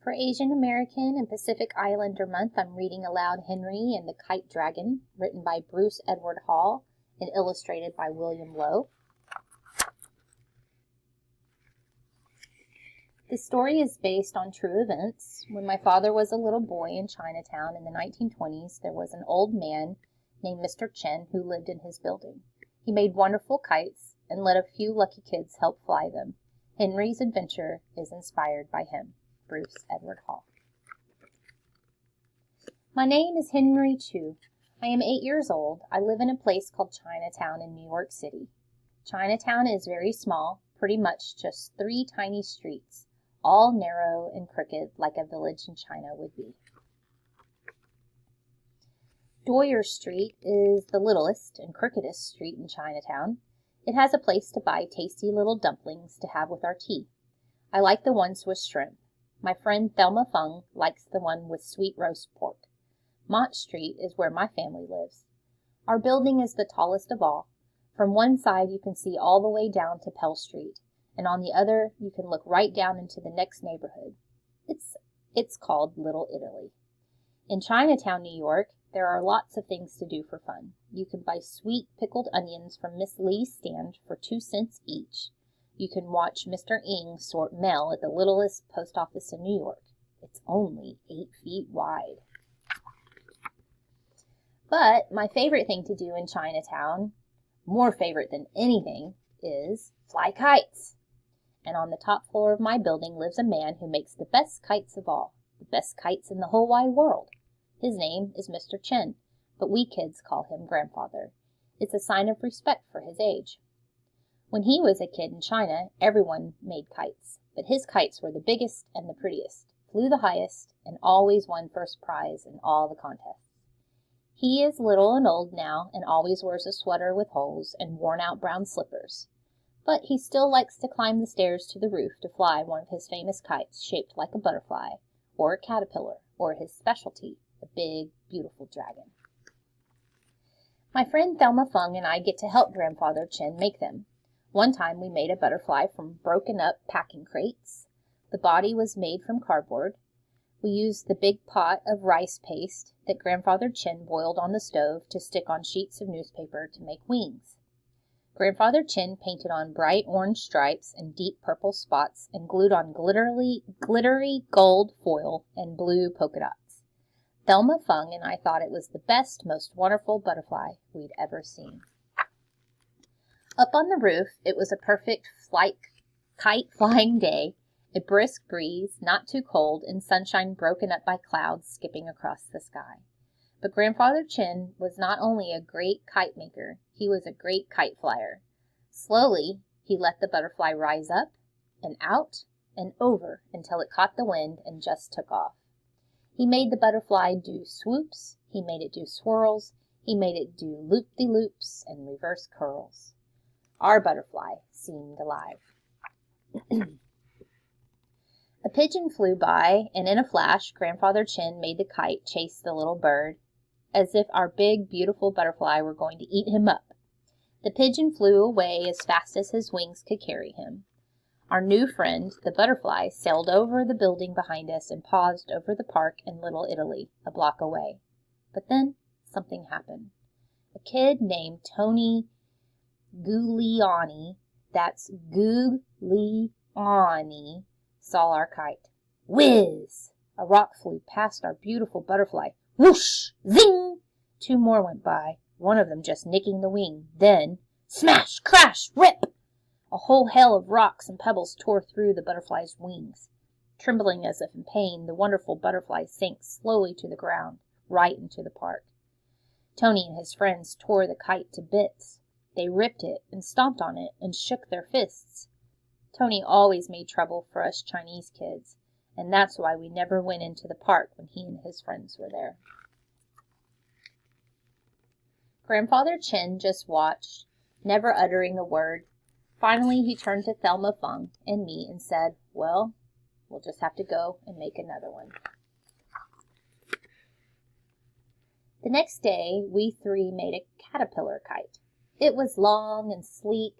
For Asian American and Pacific Islander Month, I'm reading aloud Henry and the Kite Dragon, written by Bruce Edward Hall and illustrated by William Lowe. The story is based on true events. When my father was a little boy in Chinatown in the 1920s, there was an old man named Mr. Chen who lived in his building. He made wonderful kites and let a few lucky kids help fly them. Henry's adventure is inspired by him. Bruce Edward Hall. My name is Henry Chu. I am 8 years old. I live in a place called Chinatown in New York City. Chinatown is very small, pretty much just 3 tiny streets, all narrow and crooked like a village in China would be. Doyer Street is the littlest and crookedest street in Chinatown. It has a place to buy tasty little dumplings to have with our tea. I like the ones with shrimp. My friend Thelma Fung likes the one with sweet roast pork. Mott Street is where my family lives. Our building is the tallest of all. From one side you can see all the way down to Pell Street, and on the other you can look right down into the next neighborhood. It's called Little Italy. In Chinatown, New York, there are lots of things to do for fun. You can buy sweet pickled onions from Miss Lee's stand for 2 cents each. You can watch Mr. Ng sort mail at the littlest post office in New York. It's only 8 feet wide. But my favorite thing to do in Chinatown, more favorite than anything, is fly kites. And on the top floor of my building lives a man who makes the best kites of all, the best kites in the whole wide world. His name is Mr. Chen, but we kids call him Grandfather. It's a sign of respect for his age. When he was a kid in China, everyone made kites, but his kites were the biggest and the prettiest, flew the highest, and always won first prize in all the contests. He is little and old now and always wears a sweater with holes and worn-out brown slippers, but he still likes to climb the stairs to the roof to fly one of his famous kites shaped like a butterfly, or a caterpillar, or his specialty, the big, beautiful dragon. My friend Thelma Fung and I get to help Grandfather Chen make them. One time we made a butterfly from broken up packing crates. The body was made from cardboard. We used the big pot of rice paste that Grandfather Chen boiled on the stove to stick on sheets of newspaper to make wings. Grandfather Chen painted on bright orange stripes and deep purple spots and glued on glittery gold foil and blue polka dots. Thelma Fung and I thought it was the best, most wonderful butterfly we'd ever seen. Up on the roof, it was a perfect kite-flying day, a brisk breeze, not too cold, and sunshine broken up by clouds skipping across the sky. But Grandfather Chen was not only a great kite maker, he was a great kite flyer. Slowly, he let the butterfly rise up and out and over until it caught the wind and just took off. He made the butterfly do swoops, he made it do swirls, he made it do loop-de-loops and reverse curls. Our butterfly seemed alive. A pigeon flew by, and in a flash, Grandfather Chen made the kite chase the little bird, as if our big, beautiful butterfly were going to eat him up. The pigeon flew away as fast as his wings could carry him. Our new friend, the butterfly, sailed over the building behind us and paused over the park in Little Italy, a block away. But then something happened. A kid named Tony Gugliani, that's Gugliani, saw our kite. Whiz! A rock flew past our beautiful butterfly. Whoosh! Zing! 2 more went by, one of them just nicking the wing. Then, smash! Crash! Rip! A whole hail of rocks and pebbles tore through the butterfly's wings. Trembling as if in pain, the wonderful butterfly sank slowly to the ground, right into the park. Tony and his friends tore the kite to bits. They ripped it and stomped on it and shook their fists. Tony always made trouble for us Chinese kids, and that's why we never went into the park when he and his friends were there. Grandfather Chen just watched, never uttering a word. Finally, he turned to Thelma Fung and me and said, "Well, we'll just have to go and make another one." The next day, we 3 made a caterpillar kite. It was long and sleek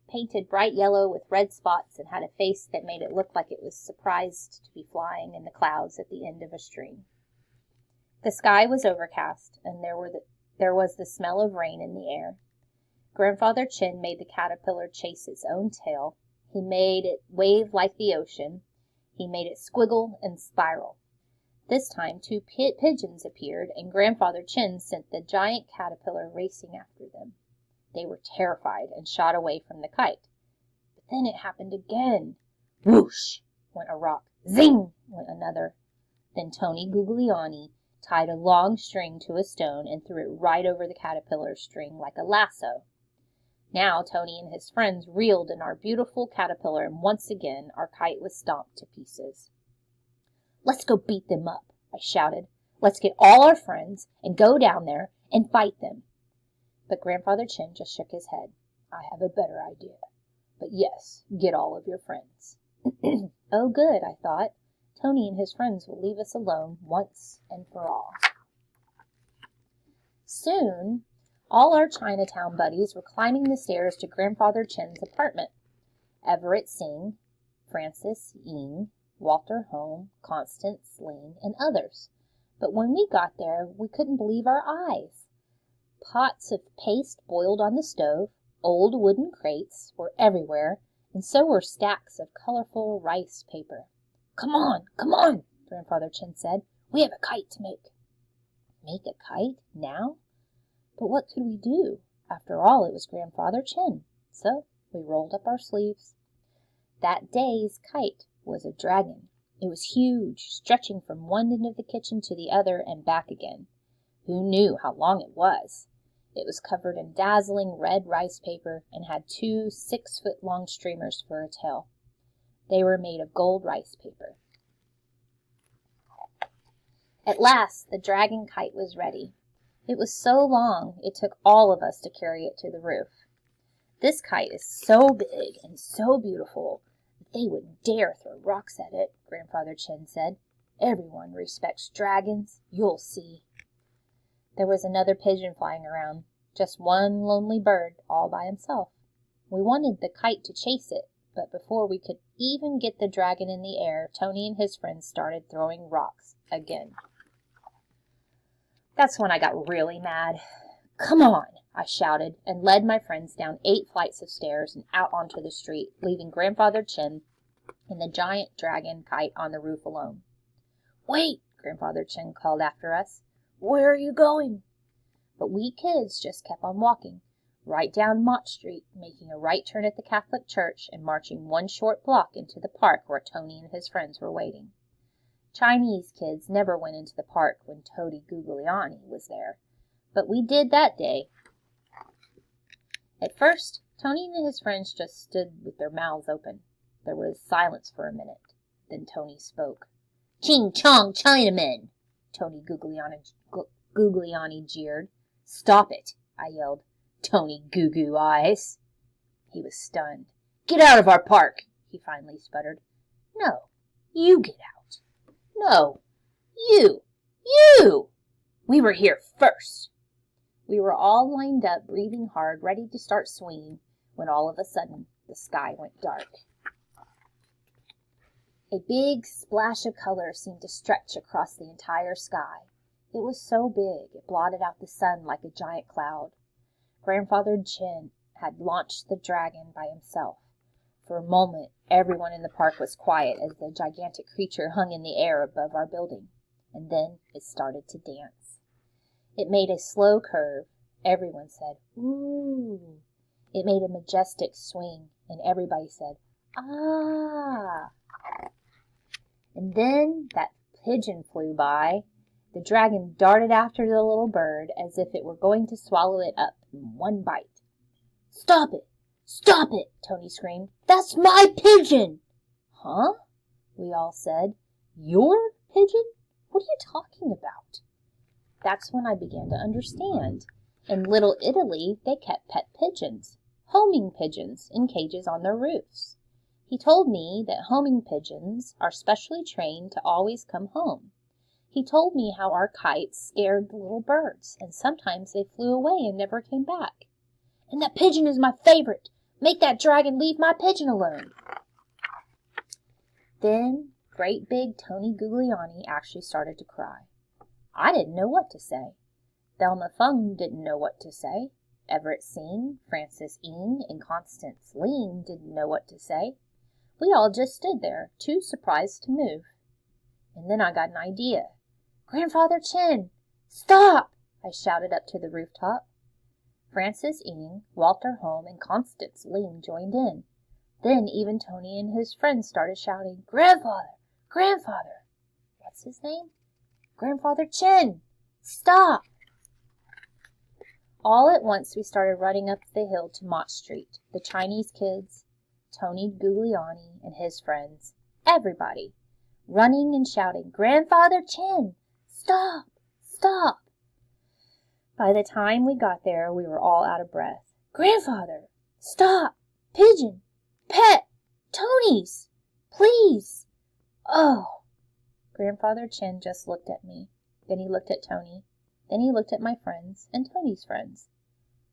painted bright yellow with red spots and had a face that made it look like it was surprised to be flying in the clouds at the end of a string. The sky was overcast, and there was the smell of rain in the air. Grandfather Chin made the caterpillar chase its own tail. He made it wave like the ocean. He made it squiggle and spiral. This time 2 pigeons appeared, and Grandfather Chin sent the giant caterpillar racing after them. They were terrified and shot away from the kite. But then it happened again. Whoosh went a rock. Zing went another. Then Tony Guglielmi tied a long string to a stone and threw it right over the caterpillar's string like a lasso. Now Tony and his friends reeled in our beautiful caterpillar, and once again our kite was stomped to pieces. "Let's go beat them up," I shouted. "Let's get all our friends and go down there and fight them." But Grandfather Chin just shook his head. "I have a better idea. But yes, get all of your friends." Oh, good, I thought. Tony and his friends will leave us alone once and for all. Soon, all our Chinatown buddies were climbing the stairs to Grandfather Chin's apartment. Everett Singh, Francis Ying, Walter Home, Constance Ling, and others. But when we got there, we couldn't believe our eyes. Pots of paste boiled on the stove, old wooden crates were everywhere, and so were stacks of colorful rice paper. Come on, Grandfather Chin said. "We have a kite to make." Make a kite? Now? But what could we do? After all, it was Grandfather Chin. So we rolled up our sleeves. That day's kite was a dragon. It was huge, stretching from one end of the kitchen to the other and back again. Who knew how long it was? It was covered in dazzling red rice paper and had 2 6-foot-long streamers for a tail. They were made of gold rice paper. At last, the dragon kite was ready. It was so long, it took all of us to carry it to the roof. "This kite is so big and so beautiful that they wouldn't dare throw rocks at it," Grandfather Chin said. "Everyone respects dragons, you'll see." There was another pigeon flying around, just one lonely bird all by himself. We wanted the kite to chase it, but before we could even get the dragon in the air, Tony and his friends started throwing rocks again. That's when I got really mad. "Come on," I shouted, and led my friends down 8 flights of stairs and out onto the street, leaving Grandfather Chin and the giant dragon kite on the roof alone. "Wait," Grandfather Chin called after us. "Where are you going?" But we kids just kept on walking, right down Mott Street, making a right turn at the Catholic church and marching 1 short block into the park where Tony and his friends were waiting. Chinese kids never went into the park when Tony Guglielmi was there, but we did that day. At first, Tony and his friends just stood with their mouths open. There was silence for a minute. Then Tony spoke. "Ching chong Chinaman!" Tony Guglielmi jeered. "Stop it!" I yelled. "Tony Goo Goo Eyes!" He was stunned. "Get out of our park!" he finally sputtered. "No, you get out." "No, you! We were here first." We were all lined up, breathing hard, ready to start swinging, when all of a sudden the sky went dark. A big splash of color seemed to stretch across the entire sky. It was so big, it blotted out the sun like a giant cloud. Grandfather Chin had launched the dragon by himself. For a moment, everyone in the park was quiet as the gigantic creature hung in the air above our building, and then it started to dance. It made a slow curve. Everyone said, "Ooh." It made a majestic swing, and everybody said, "Ah." And then that pigeon flew by. The dragon darted after the little bird as if it were going to swallow it up in one bite. "Stop it! Stop it!" Tony screamed. "That's my pigeon!" "Huh?" we all said. "Your pigeon? What are you talking about?" That's when I began to understand. In Little Italy, they kept pet pigeons, homing pigeons, in cages on their roofs. He told me that homing pigeons are specially trained to always come home. He told me how our kites scared the little birds, and sometimes they flew away and never came back. "And that pigeon is my favorite. Make that dragon leave my pigeon alone. Then great big Tony Guglielmi actually started to cry. I didn't know what to say. Thelma Fung didn't know what to say. Everett Sing, Frances Ing, and Constance Ling didn't know what to say. We all just stood there, too surprised to move. And then I got an idea. "Grandfather Chin, stop!" I shouted up to the rooftop. Frances Ing, Walter Home, and Constance Ling joined in. Then even Tony and his friends started shouting, "Grandfather! Grandfather!" What's his name? "Grandfather Chin! Stop!" All at once we started running up the hill to Mott Street, the Chinese kids, Tony Guglielmi and his friends, everybody, running and shouting, "Grandfather Chin! Stop! Stop!" By the time we got there, we were all out of breath. "Grandfather! Stop! Pigeon! Pet! Tony's! Please! Oh!" Grandfather Chin just looked at me. Then he looked at Tony. Then he looked at my friends and Tony's friends.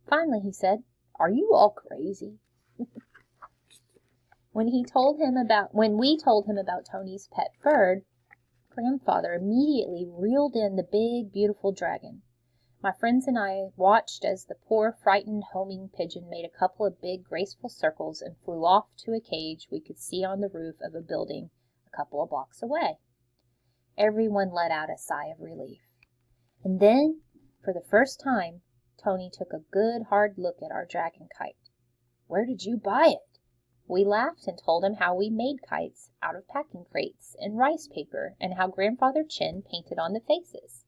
Finally he said, "Are you all crazy?" When we told him about Tony's pet bird, Grandfather immediately reeled in the big, beautiful dragon. My friends and I watched as the poor, frightened homing pigeon made a couple of big, graceful circles and flew off to a cage we could see on the roof of a building a couple of blocks away. Everyone let out a sigh of relief. And then, for the first time, Tony took a good hard look at our dragon kite. "Where did you buy it?" We laughed and told him how we made kites out of packing crates and rice paper and how Grandfather Chin painted on the faces.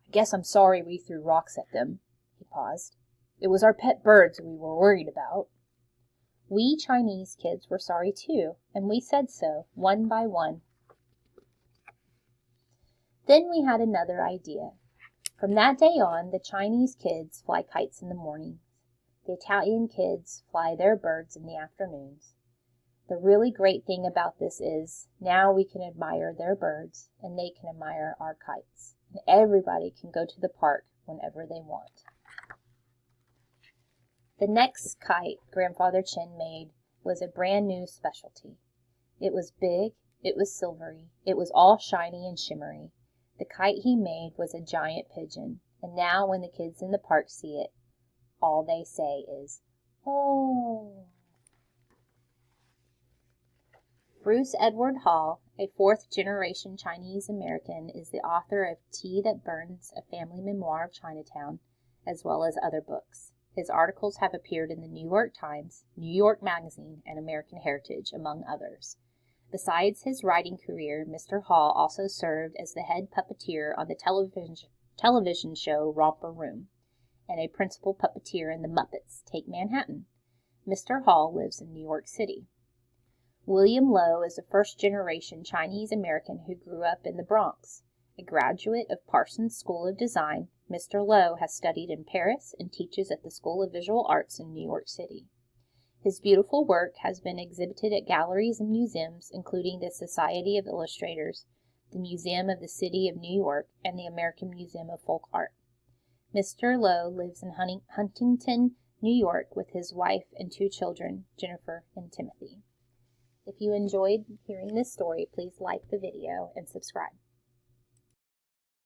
"I guess I'm sorry we threw rocks at them." He paused. "It was our pet birds we were worried about." We Chinese kids were sorry too, and we said so, one by one. Then we had another idea. From that day on, the Chinese kids fly kites in the mornings. The Italian kids fly their birds in the afternoons. The really great thing about this is now we can admire their birds and they can admire our kites. And everybody can go to the park whenever they want. The next kite Grandfather Chin made was a brand new specialty. It was big, it was silvery, it was all shiny and shimmery. The kite he made was a giant pigeon, and now when the kids in the park see it, all they say is, "Oh." Bruce Edward Hall, a fourth-generation Chinese-American, is the author of Tea That Burns, a family memoir of Chinatown, as well as other books. His articles have appeared in the New York Times, New York Magazine, and American Heritage, among others. Besides his writing career, Mr. Hall also served as the head puppeteer on the television show Romper Room, and a principal puppeteer in The Muppets Take Manhattan. Mr. Hall lives in New York City. William Lowe is a first-generation Chinese-American who grew up in the Bronx. A graduate of Parsons School of Design, Mr. Lowe has studied in Paris and teaches at the School of Visual Arts in New York City. His beautiful work has been exhibited at galleries and museums, including the Society of Illustrators, the Museum of the City of New York, and the American Museum of Folk Art. Mr. Lowe lives in Huntington, New York, with his wife and 2 children, Jennifer and Timothy. If you enjoyed hearing this story, please like the video and subscribe.